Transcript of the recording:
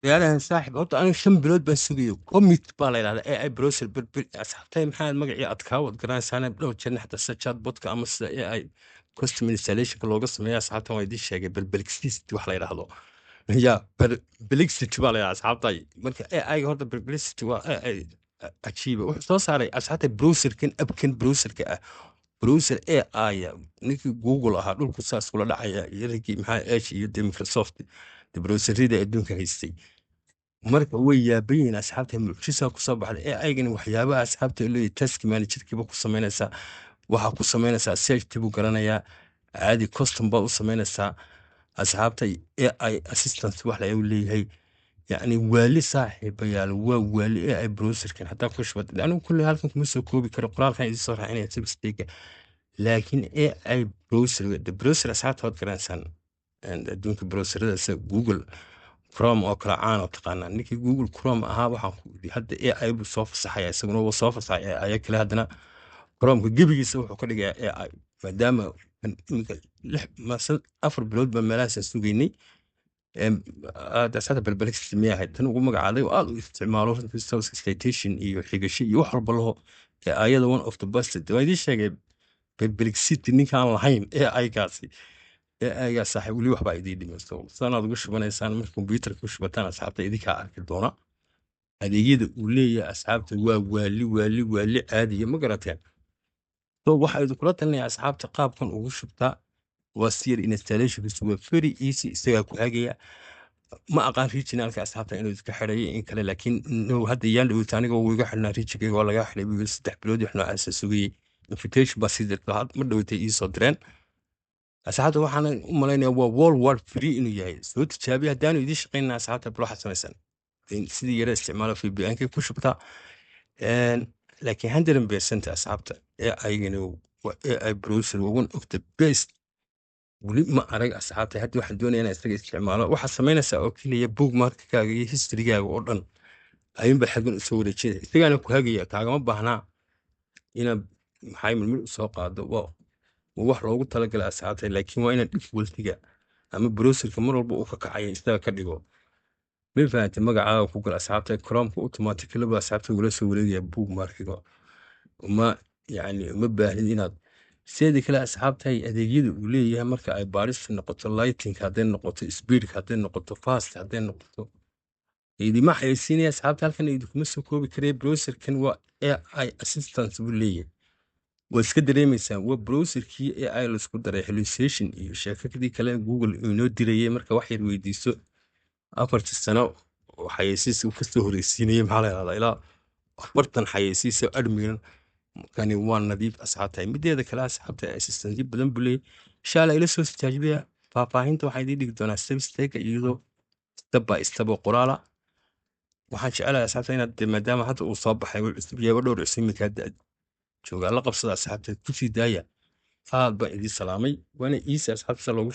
يا صاحب horta aniga 5 bilood baan sugayay commit baa la yidhahdaa AI browser asxaabtay maxaa magacii adkaa wad garanaysaana dhowr jeer xataa sida chatbotka ama sida AI custom installationka looga sameeyo asxaabtan waa idiin sheegay perplexity wax la yidhaahdo ya perplexity baa la yidhahdaa asxaabtay marka AI ga horta perplexity waa AI cajiiba wuxuu soo saaray asxaabtay browserkan abkan browserka ah browser AI ninkii Google ahaa dhulku saas kula dhacaya iyo ninkii maxaa Edge iyo Microsoft browserada adduunka haystay marka way yaabayin asxaabta mucjisa ku soo baxday ee aygani waxyaabaha asxaabta leeyahay task managerkiiba ku sameynaysaa waxa ku sameynaysaa search tibu garanayaa caadi custom baa u sameynaysaa asxaabta AI assistant wax la leeyahay yani waali saaxiibayaal waa waali AI browserkan hataa ku shubad anigu kulli halkan kuma soo koobi karo qoraalkan idin soo raacinaya sibistayga laakiin AI browser the browser asxaabta wad garanaysan adduunka browserada sida Google Chrome oo kala caan oo taqaanaa ninkii Google Chrome ahaa waxaan ku yidhi hadda AI buu soo fasaxaya isaguna wuu soo fasaxay AI kale haddana Chromeka gebigiisa wuxuu ka dhigayaa AI maadaama iminka 4 bilood baa meelahaas sugaynay dasada perplexity ma yahay tan ugu magacaaday oo aad u isticmaalo resource citation iyo xigasho iyo wax walba laho ayada one of the best waa idin sheegay perplexity ninkaan lahayn AI gaasi ayaa saaxiib weli waxbaa idiin dhimaysto sanaad ugu shubanaysaan marka kombiyuutarka ku shubataan asxaabta idinkaa arki doona adeegyada uu leeyahay asxaabta waa waali caadiya ma garateen so waxaa idinkula talinaya asxaabta qaabkan ugu shubtaa waa siyar installationkiisu waa very easy isagaa ku hagaya ma aqaan regionalka asxaabta inuu iska xidhayo in kale laakiin hadda yaan dhaweyta aniga uu iga xidhnaa regionkayga waa laga xidhay wiil 3 bilood wax noocaasa sugayay invitation baa sii dirta ma dhaweytay iisoo direen asxaabta waxaan u malaynayaa waa worldwide free inuu yahay soo tijaabiya haddaanu idiin shaqaynaa asxaabta bal waxaad samaysan sidii yara isticmaalo VPN-ka ku shubtaa laakiin 100% asxaabta aygani waa AI browser one of the best weli ma arag asxaabta hadda waxaan doonayaa inaan isaga isticmaalo waxaad samaynaysaa oo keliya bookmarkkaaga iyo historygaaga oo dhan ayuunba xaggan usoo wareejinaya isagaana ku hagaya kaagama baahnaa inaad maxay milmil usoo qaado wax loogu talagalay asxaabta laakiin waa inaad defaultiga ama browserka mar walba uu ka kacaya isaga ka dhigo ma fahamtay magacaaga ku gal asxaabta Chrome-ka automatically ba asxaabta ula soo wareegaya bookmarkiga uma baahnid inaad sidii kale asxaabta adeegyada uu leeyahay marka ay baarista noqoto lighting hadday noqoto speed hadday noqoto fast hadday noqoto idima xayeysiinaya asxaabta halkan idinkuma soo koobi karee browserkan waa AI assistant buu leeyahay waa iska dareemaysaa waa browserkii AI la isku daray hallucination iyo sheekadii kale Google inoo dirayay marka wax yar weydiiso 4 sano xayeysiis uu ka soo horeysiinayay maxaa la yiraahdaa ilaa 40 xayeysiis admin kani waa nadiif asxaabta mideeda kale asxaabta assistant badan buu leeyahay insha Allah ila soo tijaabiya faahfaahinta waxay idin dhigi doonaa step iyadoo step by step qoraala waxaan jecelahay asxaabta inaad maadaama hadda uu soo baxay cusub yahay dhowr ismi ka jooga la qabsada asxaabta ku sii daaya aad baan idin salaamay waana iisa asxaabta loogu